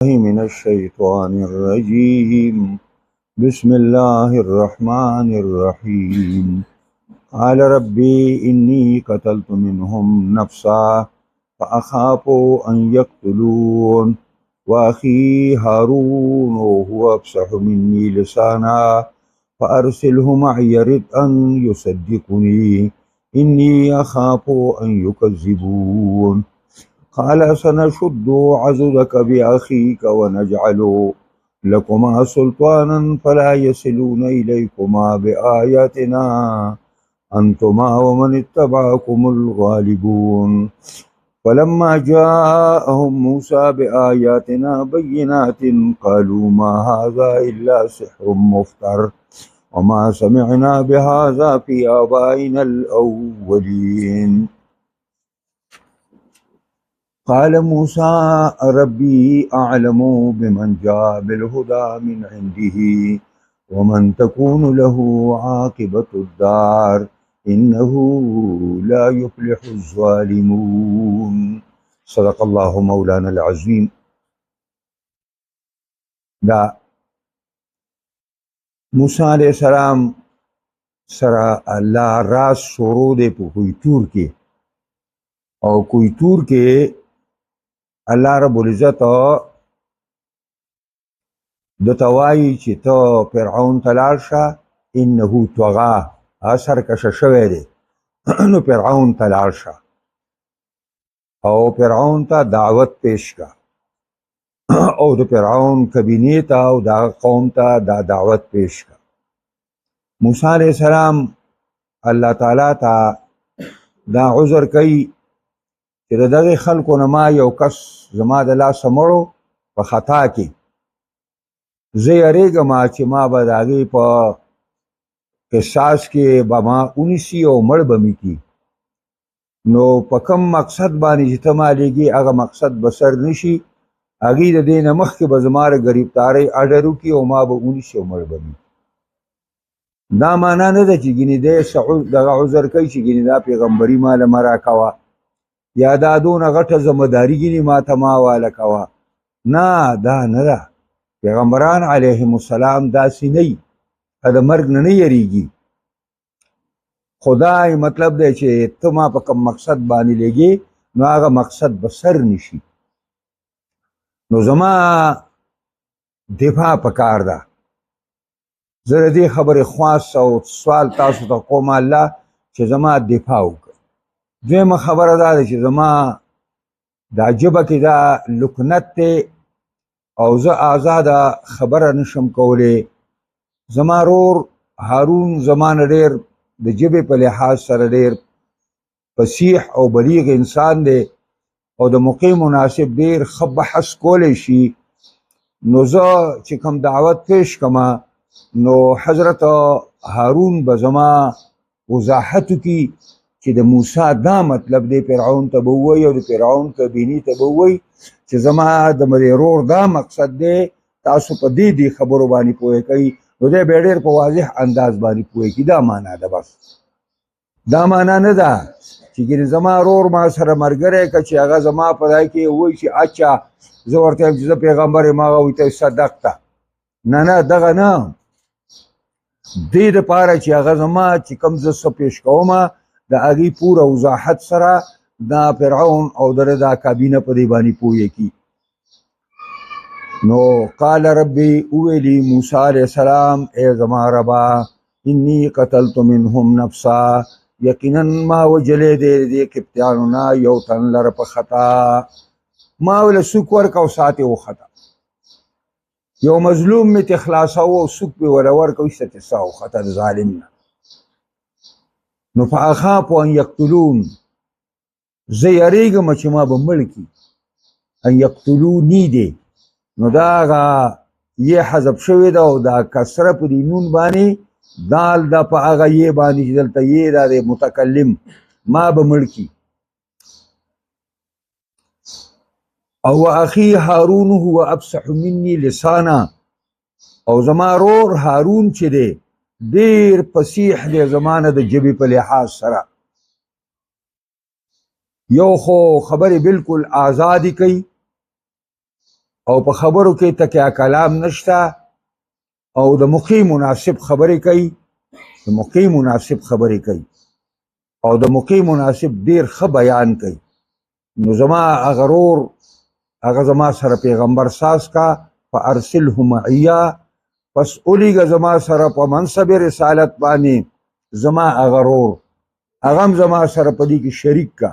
من الشيطان الرجيم. بسم الله الرحمن الرحيم. قال ربي إني قتلت منهم نفسا فأخاف أن يقتلون وأخي هارون وهو أفصح مني لسانا فأرسله معي رد أن يصدقني إني أخاف أن يكذبون. قال سنشد عضدك بأخيك ونجعل لكما سلطانا فلا يصلون إليكما بآياتنا أنتما ومن اتبعكم الغالبون. فلما جاءهم موسى بآياتنا بينات قالوا ما هذا إلا سحر مفتر وما سمعنا بهذا في آبائنا الأولين. قال موسى ربي أعلم بمن جاء بالهدى من عنده ومن تكون له عاقبة الدار إنه لا يفلح الظالمون. صدق الله مولانا العظيم. دا موسی علیہ السلام سره الله راز شروع دی په کویتور کې، او کویتور کې الله رب العزت د توای چې ته فرعون ته لاړ شه، انه طغى سرکشه شوی دی نو فرعون ته لاړ شه او فرعون ته دعوت پیش کا او د فرعون کابینې ته او د قوم ته دا دعوت پیش کا. موسی علیہ السلام الله تعالی ته دا عذر کوي چې دغه خلکو نه ما یو کس زما د لاسه مړو په خطا کې، زه یریږم چې ما به د هغې په قصاص کې به ما ونیسي او مړ به مې کي، نو په کوم مقصد باندې چې ته ما لیږي هغه مقصد به سر نشي، هغې د دې نه مخکې به زما د ګرفتارۍ اډر وکړي او ما به ونیسي او مړ به مې. دا معنا نه ده چې ګینې دی دغه عذر کوي چې ګینې دا پیغمبري ما له مه راکوه یا دا دونه غټه ذمهداري ګینې ما ته ما حواله کوه. نه، دا نه ده. پیغمبران علیهم السلام داسې نه وي، د مرګ نه نه یریږي. خدای مطلب دی چې ته ما په کوم مقصد باندې لیږې نو هغه مقصد به سر نشي. نو زما دفاع پکار ده. زه د دې خبرې خواست او سوال تاسو ته کوم الله چې زما دفاع وکړي. دویمه خبره دا ده چې زما دا ژبه کې دا لکنت دی او زه آزاده خبره نشم کولی. زما رور هارون زما نه ډېر د ژبې په لحاظ سره ډېر فصیح او بلیغ انسان دی او د موقع مناسب ډېر ښه بحث کولی شي. نو زه چې کوم دعوت پیش کما نو حضرت هارون به زما وضاحت وکړي چې د موسی دا مطلب دی فرعون ته به ووایي او د فرعون کابینې ته به ووایي چې زما د رور دا مقصد دی، تاسو په دې خبرو باندې پوهه کوي، نو دی بیا ډېر په واضح انداز باندې پوهه کوي. دا معنا ده، بس دا معنا نه ده چې ګینې زما رور ما سره ملګری که چې هغه زما په ځای کې ووایي چې اچھا زه ورته یم چې زه پیغمبر یم، هغه وایي ته صدقته. نه نه، دغه نه. دې دپاره چې هغه زما چې کوم زه څه پیش کومه د هغې پوره وضاحت سره دا فرعون او دغه دا کابینه په دې باندې پوهه کي. نو قال ربي وویلي موسی علیہ السلام ای زما ربا انی قتلت منهم نفسا، یقینا ما وجلی دی دې قبطیانو نه یو تن لره په خطا. ما وله سوک ورکه او ساعت یې وخته، یو مظلوم مې ترې خلاصوه او سوک مې وله ورکه ایسته ترې ساه وخته د ظالم نه. نو فاخاف ان یقتلون، زه یریږم چې ما به مړ کي. ان یقتلوني دی نو دا هغه یې حذف شوې ده او دا کسره په دې نون باندې دال ده په هغه یې باندې چې دلته یې دا د متکلم ما به مړ کي. او اخي هارون هو افصح مني لسانا، او زما رور هارون چې دی ډېر فصیح دی زمانه د ژبې په لحاظ سره. یو خو خبرې بالکل آزادي کوي او په خبرو کې تکیه کلام نشته او د موقع مناسب خبرې کوي او د موقع مناسب ډیر ښه بیان کوي. نو زما هغه ورور هغه زما سره پیغمبر ساز کا فارسله معیا، پس اولیږه زما سره په منصب رسالت باندې زما هغه ورور هغه هم زما سره په دې کې شریک کا،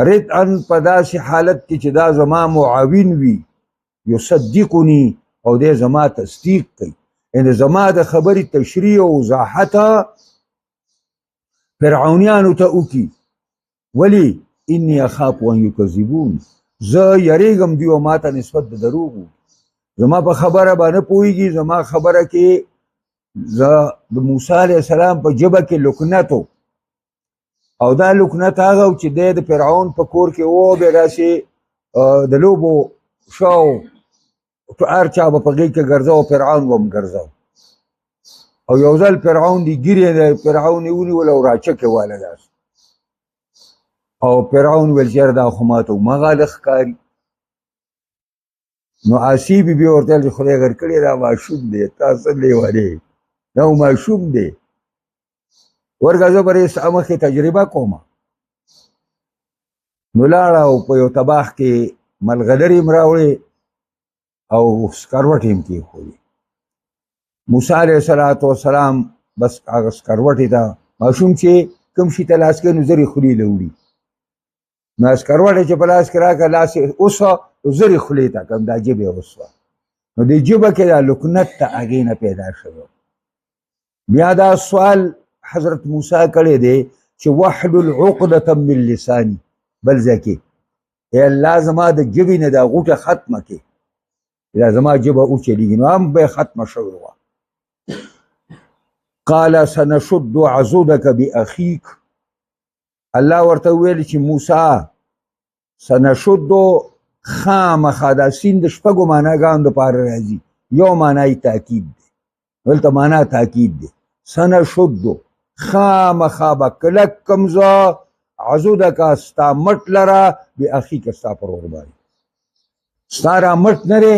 ردعن په داسې حالت کې چې دا زما معاون وي، یصدقني او دې زما تصدیق کوي، یعنې زما د خبرې تشریح او وضاحت فرعونیانو ته وکړي. ولی انی اخاف ان یکذبون، زه یریږم دوی ما ته نسبت د دروغو، زما په خبره به نه پوهېږي، زما خبره کې زه د موسی علیه السلام په ژبه کې لکنت و، او دا لکنت هغه و چې دی د فرعون په کور کې و، بیا داسې د لوبو شو هر چا به په غېږ کې ګرځاو، فرعون به هم ګرځاو، او یو ځل فرعون دی ګیرې د فرعون یې ونیول او راچکې واله داسې، او فرعون ویل چې یاره دا خو ماته مغاله ښکاري. نو آسی بي بي ورته ویل چې خدای غر کړی دا ماشوم دی، تا څه لیونی دا ماشوم دی، ورګه زه به یې مخکې تجربه کومه. نو لاړه او په یو طباخ کې ملغلرې م راوړې او سکروټې م کېښودې. موسی علیه السلام بس هغه سکروټې ته ماشوم چې کوم شي ته لاس کوي نو زر یې خولې له وړي، نو سکروټې چې په لاس کې راکړه لاس یې اوسوه زر یې خولې ته کړم، دا ژبه یې اوسوه، نو دې ژبه کې دا لکنت ته هغې نه پیدا شوی. بیا دا سوال حضرت موسی کړی دی چې واحلل عقدة من لساني، بل ځای کې ای الله زما د ژبې نه دا غوټه ختمه کړې، دا زما ژبه وچلېږي، نو هم به یې ختمه شوې وه. قال سنشد عضدك باخيك، الله ورته ویل چې موسی سنشد خامخا دا سین د شپږو معناګانو دپاره راځي، یو معنا یې تاکید دی، دلته معنا تاکید دی. سنشد خامخا به کلک کم زه عضدک ستا مټ لره باخیک ستا پر ور باندې، ستا را مټ نه دی،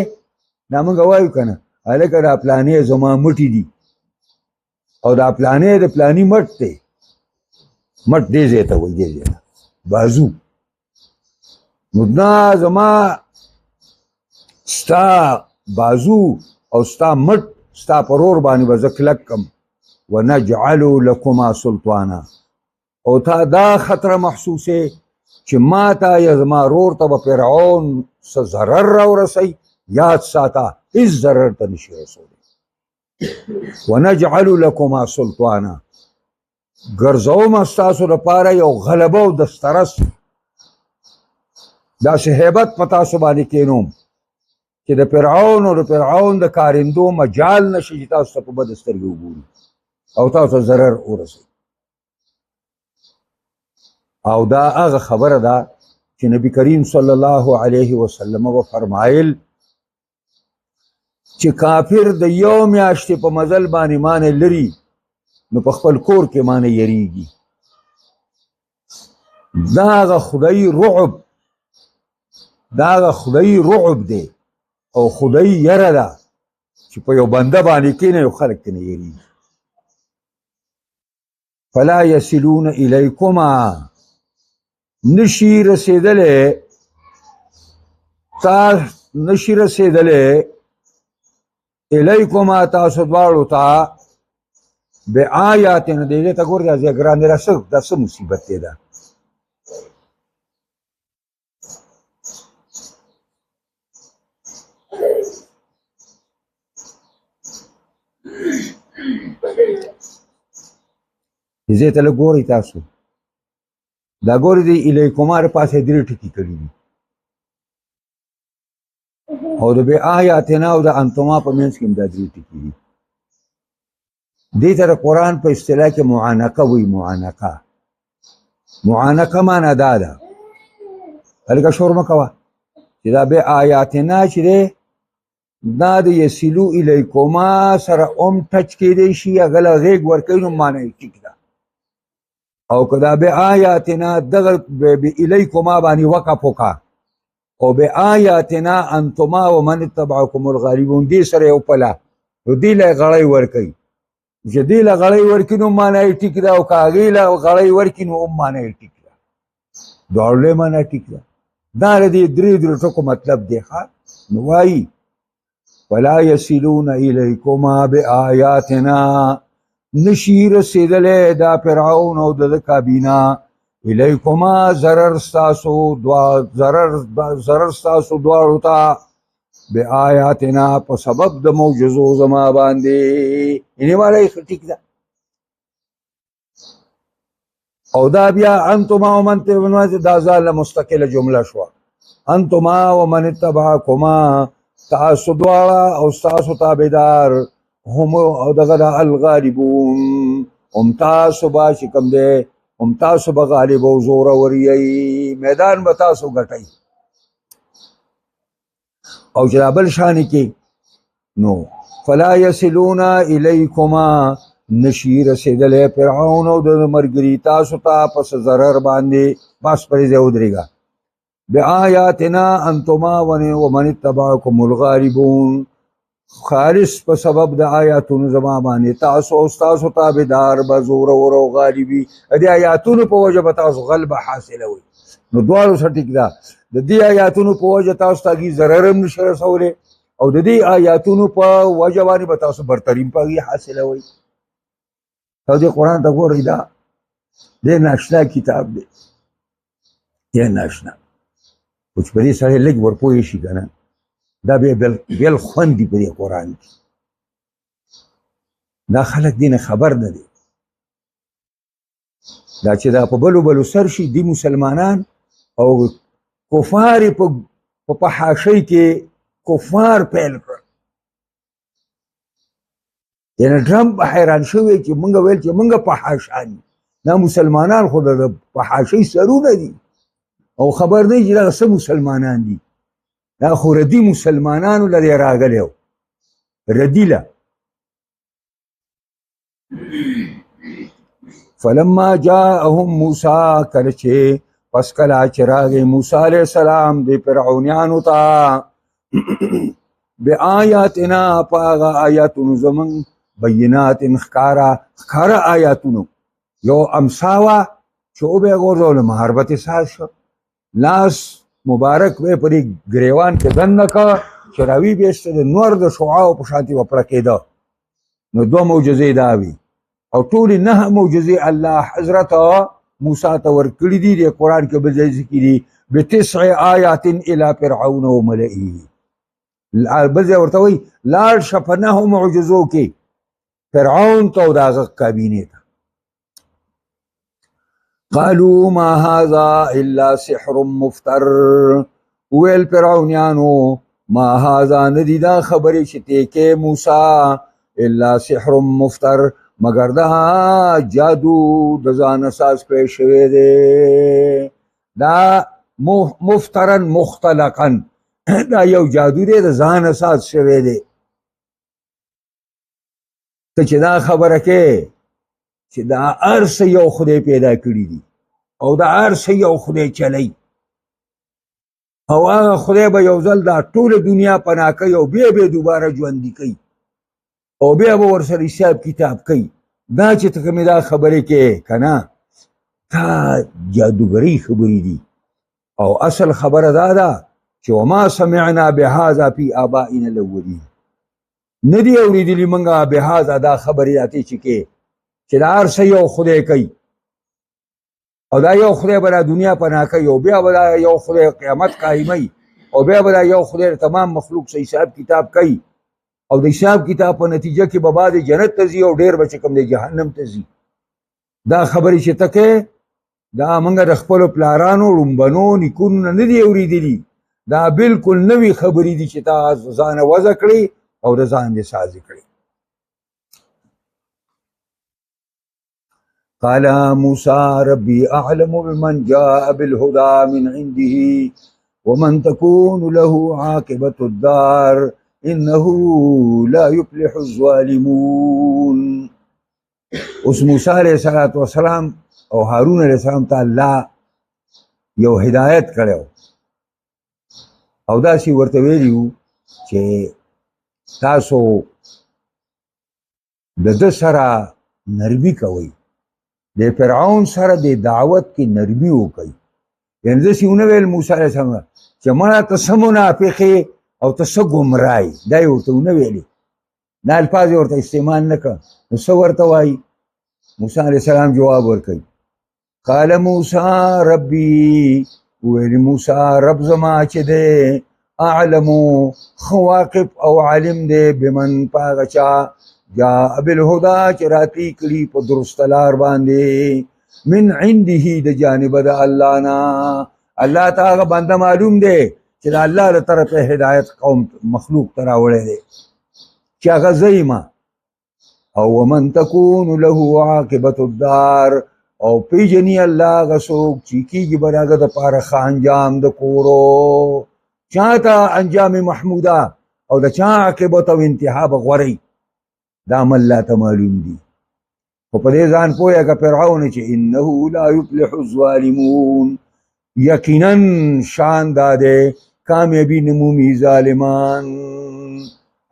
دا موږ وایو که نه هلکه دا پلانې زما مټې دي او دا پلانې د پلاني مټ دی، مټ دې ځای ته وایي، دې ځای ته بازو، نو دا زما ستا بازو او ستا مټ ستا پر ور باندې به زه کلک کم. ونجعل لکما سلطانا، او تا دا خطره محسوسې چې ما ته یا زما رور ته به فرعون څه ضرر راورسوي، یاد ساته هېڅ ضرر ته نشي رسولی. ونجعل لکما سلطانا، ګرځوم ستاسو لپاره یو غلبه او دسترس، داسې هیبت په تاسو باندې کینوم چې د فرعون او د فرعون د کارندو مجال نشي چې تاسو ته په بد سترګې وګوري او تاسو ضرر ورسوي. او دا هغه خبره ده چې نبی کریم صلی الله علیه وسلم و فرمایل چې کافر د یو میاشتې په مزل باندې مانه لري نو په خپل کور کې مانه یریږي. دا هغه خدای رعب، دا هغه خدای رعب دی او خدای یره ده چې په یو بنده باندې کینه یو خلک ته نه یریږي. فلا یصلون الیکما، نشي رسیدلې نشي رسیدلې الیکما تاسو دواړو ته بآیاتنا، دې ته ګور دا ګران رسول دا څه مصیبت دی دا. دې ته ګورئ تاسو دا ګورئ دی الیکما د پاسه درې ټکي کړي دي او د بآیاتنا او د انتما په منځ کې هم دا درې ټکي دي. دې ته د قرآن په اصطلاح کې معانقه وایي. معانقه معنا دا ده، هلکه شور مه کوه، چې دا بآیاتنا چې دی دا د یصلو الیکما سره هم ټچ کیدی شي، هغه له غېږ ورکوي نو معنا یې ټیک ده، او که دا بآیاتنا دغه الیکما باندې وقف وکړه او بآیاتنا انتما ومن اتبعکم الغالبون دې سره یو پله نو دې له غړی ورکوي چې دې له غړی ورکړي نو معنا یې ټیک ده او که هغې له غړی ورکړي نو هم معنا یې ټیک ده دواړو له معنا ټیک ده دا د دې درې ټکو مطلب دی ښه نو وایي ولا یصلون الیکما بآیاتنا نشي رسېدلی دا فرعون او د کابینه الیکما ضرر ستاسو دواړو ته بآیاتنا په سبب د معجزو زما باندې یعنې والا یې ټیک ده او دا بیا انتما ومن دا ځان مستقله جمله شوه انتما ومن اتبعکما تاسو دواړه او ستاسو تابعدار هم او دغه د الغالبون هم تاسو به چې کوم دی هم تاسو به غالب او زورور یئ میدان به تاسو ګټئ او چې دا بل شانې کې نو فلا یصلون الیکما نشي رسېدلی فرعون او د ملګري تاسو ته پس ضرر باندې بس پرې ځای ودرېږه بآیاتنا انتما ومن اتبعکم الغالبون خالص په سبب د آیاتونو زما باندې تاسو او ستاسو تابعدار به زورور او غالبي د آیاتونو په وجه به تاسو غلبه حاصلوئ نو دواړو سره ټیک ده د دې آیاتونو په وجه تاسو ته هغې ضرر هم نشي رسولی او د دې آیاتونو په وجه باندې به تاسو برترین په هغې حاصلوئ او دې قرآن ته ګورئ دا ډېر ناشنا کتاب دی ډېر ناشنا خو چې په دې سړی لږ ورپوه شي که نه دا بیا بېل خوند دي په دې قرآن کې دا خلک دې نه خبر نه دي دا چې دا په بلو سر شي دي مسلمانان او کفار یې په فحاشۍ کې کفار پیل کړل یعنې ټرمپ حیران شوی چې موږ ویل چې موږ فحاشان یو دا مسلمانان خو د فحاشۍ سرونه دي او خبر دی چې دغه څه مسلمانان دي دا خو ردي مسلمانانو له دی راغلی و ردي له فلما جاءهم موسی کله چې پس کله چې راغی موسی علیه السلام د فرعونیانو ته بآیاتنا په هغه آیاتونو زموږ بینات ښکاره آیاتونو یو امسا وه چې وبې غورځولو محربت ساز شو لاس مبارک به پرې ګریوان کې دننه که چې راوي بیسته د نور د شعاو په شانتې به پړکېده نو دوه معجزې دا وي او ټولې 9 معجزې الله حضرت موسی ته ورکړي دي د قرآن کې بل ځای ذکر دي بتسع آیات الی فرعون وملئه بل ځای ورته وایي لاړ شه په 9 معجزو کې فرعون ته او د هغه کابینې ته قالوا ما هذا الا سحر مفتر ویل فرعونیانو ما هذا ندی دا خبرې چې تیکې موسی الا سحر مفتر مگر دا جادو د ځانه ساز کړی شوی دی دا مفترن مختلقا دا یو جادو دی د ځانه ساز شوی دی ته چې دا خبره کې چې دا هر څه یو خدای پیدا کړي دي او دا هر څه یو خدای چلی او هغه خدای به یو ځل دا ټوله دنیا پناه کوي او بیا به دوباره ژوندي کوي او بیا به ورسره حساب کتاب کوي دا چې ته کومې دا خبرې کې که نه دا جادوګرۍ خبرې دي او اصل خبره دا ده چې وما سمعنا بهذا فی آبائنا الاولین نه دي اورېدلي موږ بهذا دا خبرې اتې چې کې چې دا هر څه یو خدای کوي او دا یو خدای به دا دنیا پناه کوي او بیا به دا یو خدای قیامت قایموي او بیا به دا یو خدای تمام مخلوق سه حساب کتاب کوي او د حساب کتاب په نتیجه کې به بعد جنت ته ځي او ډېر به چې کوم دی جهنم ته ځي دا خبرې چې ته کې دا موږ د خپلو پلارانو ړومبنو نیکونو نه دي اورېدلي دا بلکل نوې خبرې دي چې تا ځانه وضع کړې او د ځان دې سازي کړې قال موسى ربي أعلم بمن جاء بالهدى من عنده ومن تكون له عاقبة الدار إنه لا يفلح الظالمون اس موسى عليه السلام او هارون عليه السلام ته الله یو هدایت کړو او داسې ورته ویلي وو چې تاسو د ده سره نرمي کوئ، د فرعون سره د دعوت کې نرمي وکئ. یعنې داسې ونه ویل موسی علیه السلام چې مړه ته څه منافق یې او ته څه ګمراه یې، دا یې ورته ونه ویلې، دا الفاظ یې ورته استعمال نه کړه. نو څه ورته وایي؟ موسی علیه السلام جواب ورکوي، قال موسی ربي، ویل موسی رب زما چې دی اعلمو ښه واقف او عالم دی بمن په هغه چا جاء بالهدى چې راتلی کړي په درسته لار باندې من عنده د جانبه د الله نه. الله ته هغه بنده معلوم دی چې د الله له طرفه هدایت قوم مخلوق ته راوړی دی چې هغه زه یم. او ومن تكون له عاقبة الدار، او پیژني الله هغه څوک چې کېږي به د هغه دپاره ښه انجام د کورو، چا ته انجام محموده او د چا عاقبت او انتها به غورئ، دا هم الله ته معلوم دي. خو په دې ځان پوهه که فرعون چې انه لا یفلح الظالمون، یقینا شان دا دی کامیابي نه مومي ظالمان.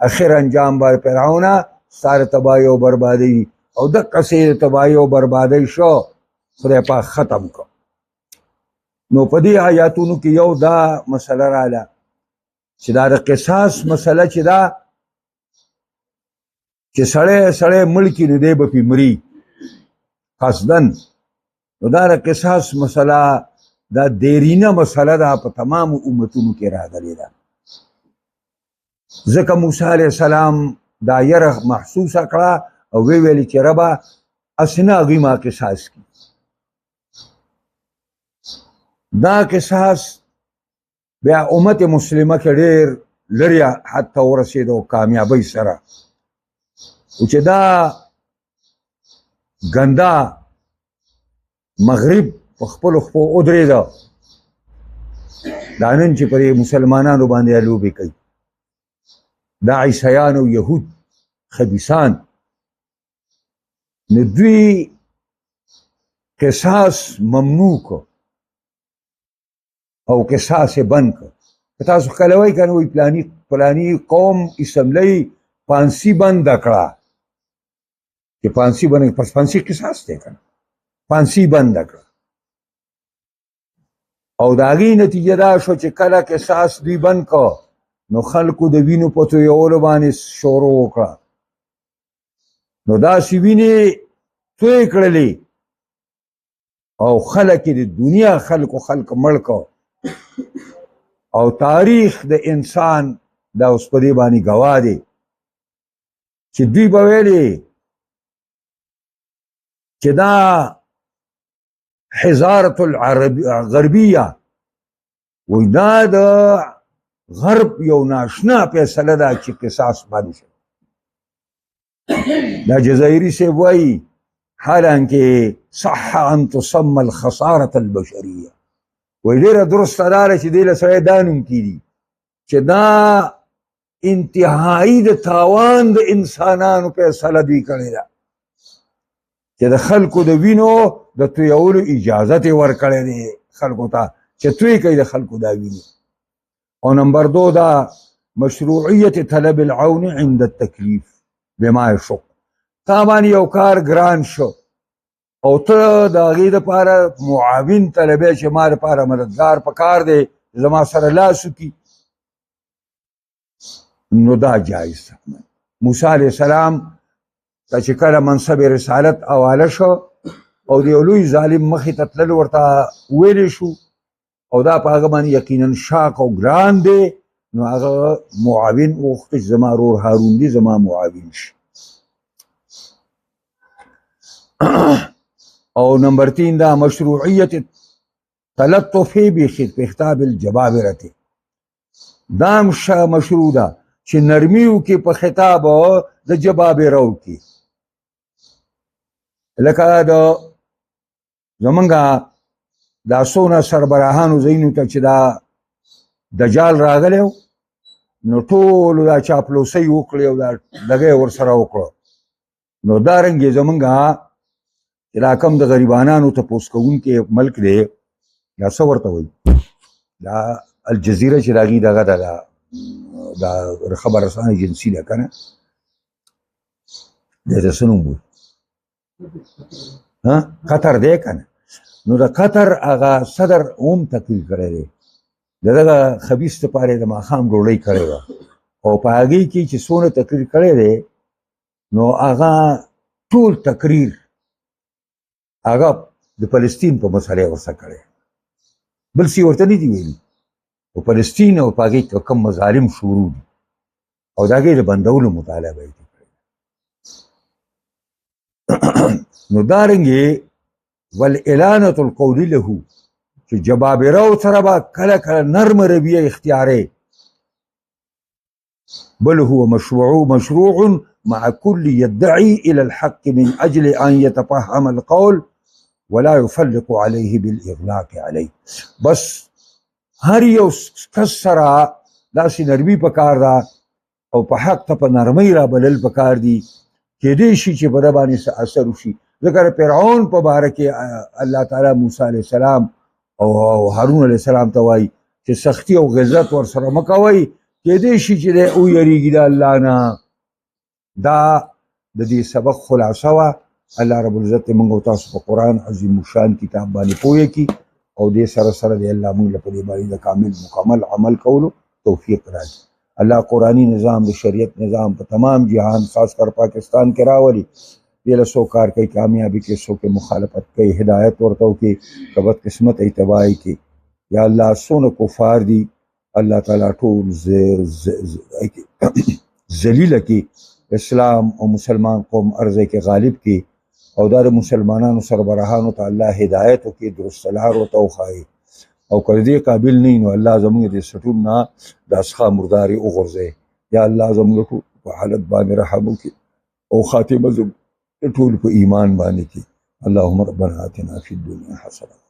اخر انجام به فرعونه ساره تباهي او بربادي، او دقسې تباهي او بربادي شو، خدای پاک ختم کړ. نو په دې آیاتونو کې یو دا مسله رااله چې دا د قصاص مسله چې دا چې سړی مړ کړي نو دی به پې مري قصدن. نو دا د قصاص مسله دا دیرینه مسله ده، په تمامو امتونو کې راغلې ده. ځکه موسی علیه السلام دا یره محسوسه کړه او وی ویلې چې ربه هسې نه هغوی ما قصاص کړي. دا قصاص بیا امت مسلمه کې ډېر لرې حتی ورسېده کامیابۍ سره، او چې دا ګنده مغرب په خپلو خپو ودرېده، دا نن چې په مسلمانانو باندې لوبې کوي، دا عیسیان او یهود خبیثان، نو دوی قصاص ممنوع کړ او قصاص یې بند کړ. که تاسو کله وایي که نه وایي فلاني قوم اسمبلۍ پانسي بنده کړه، چې پانسي بنده پس پانسي قصاص دی که نه، پانسي بنده کړه. او د هغې نتیجه دا شو چې کله قصاص دوی بند کړ نو خلکو د وینو په تویولو باندې شروع وکړه، نو داسې وینې توی کړلې او خلک د دنیا خلک مړ کړ. او تاریخ د انسان دا اوس په دې باندې ګواه دی چې دوی به ویلې چې دا حضارت الغربیه، وایي دا د غرب یو ناشنا فیصله ده چې قصاص بند شي. دا جزایري صاحب وایي حالانکه صح ان تسمى الخساره البشريه، وایي ډېره درسته دا ده چې دې له سړی دا نوم کېدي چې دا انتهایی د تاوان د انسانانو فیصله دوی کړې ده چې د خلکو د وینو د تویولو اجازت یې ورکړی دی خلکو ته چې توی کوي د خلکو دا ویني. او نمبر 2 دا مشروعیت طلب العون عند التکلیف بما یشق. تا باندې یو کار ګران شو او ته د هغې دپاره معاون طلبی چې ما دپاره مددګار پکار دی زما سره لاس وکړي، نو دا جایز ده. موسی علیه السلام ته چې کله منصب رسالت حواله شو او د یو لوی ظالم مخې ته تلل ورته ویلی شو او دا په هغه باندې یقینا شاق او ګران دی، نو هغه معاون وغوښته چې زما رور هارون دی زما معاون شي. او نمبر 3 دا مشروعیت تلطف بخطاب الجبابرة، دا مشروع ده چې نرمي وکړي په خطاب د جبابرو کې. لکه د زمونږه دا څونه سربراهانو ځایونو ته چې دا دجال راغلی و نو ټولو دا چاپلوسۍ وکړې او دا دغه یې ورسره وکړه، نو دارنګې زمونږه چې دا کم د غریبانانو تپوس کوونکی ملک دی، دا څه ورته وایي، دا الجزیره چې راغی دغه د خبر رسانه ایجنسی ده کنه د سنوم وي ها قطر دی کنه نو د قطر هغه صدر هم تقریر کړی دی دغه خبيث لپاره د ماښام ډوډۍ کړې وه او په هغې کې چې څونه تقریر کړی دی نو هغه ټول تقریر هغه د فلسطین په مسله ورسره کړی بل څه ورته نه دي ویلي او فلسطین او په هغې کې کوم مظالم شروع دي او د هغې د بندولو مطالبه یې کړې نو دارنګې والاعلانة القول له چې جبابره سره به کله کله نرم رویه اختیارې بل هو مشروع مع كل يدعي الى الحق من اجل ان يتفهم القول ولا يفلق عليه بالاغلاق عليه بس هر یو کس سره داسې نرمي پکار ده او په حق ته په نرمۍ را بلل پکار دي کېدی شي چې په ده باندې څه اثر وشي ځکه فرعون په باره کې الله تعالی موسی علیه السلام او هارون علیه السلام ته وایي چې سختی او غلظت ورسره مه کوئ کېدی شي چې دی ویریږي د الله نه دا د دې سبق خلاصه وه الله رب العزت موږ او تاسو په قرآن عظیم الشان کتاب باندې پوهه کړي او دې سره سره دی الله موږ له په دې باندې د کامل مکمل عمل کولو توفیق راکړي الله قرآني نظام د شریعت نظام په تمام جهان خاص کر پاکستان کې راولي دې له څو کار کوي کامیابي کې څوک مخالفت کوي هدایت ورته وکړي که بد قسمت یې تباهي کړي یا الله څونه کفار دي الله تعالی ټول ذلیله کړي اسلام او مسلمان قوم ارضه کې غالب کړي او دا د مسلمانانو سربراهانو ته الله هدایت وکړي درست لار ورته وښایي او که دې قابل نه نو الله زموږ د سټون نه د اسخا مرداري وغورځوي یا الله زموږ په حالت باندې رحم وکړي او خاتمه زموږ ټول په ایمان باندې کې اللهم ربنا آتنا فی الدنیا حسنه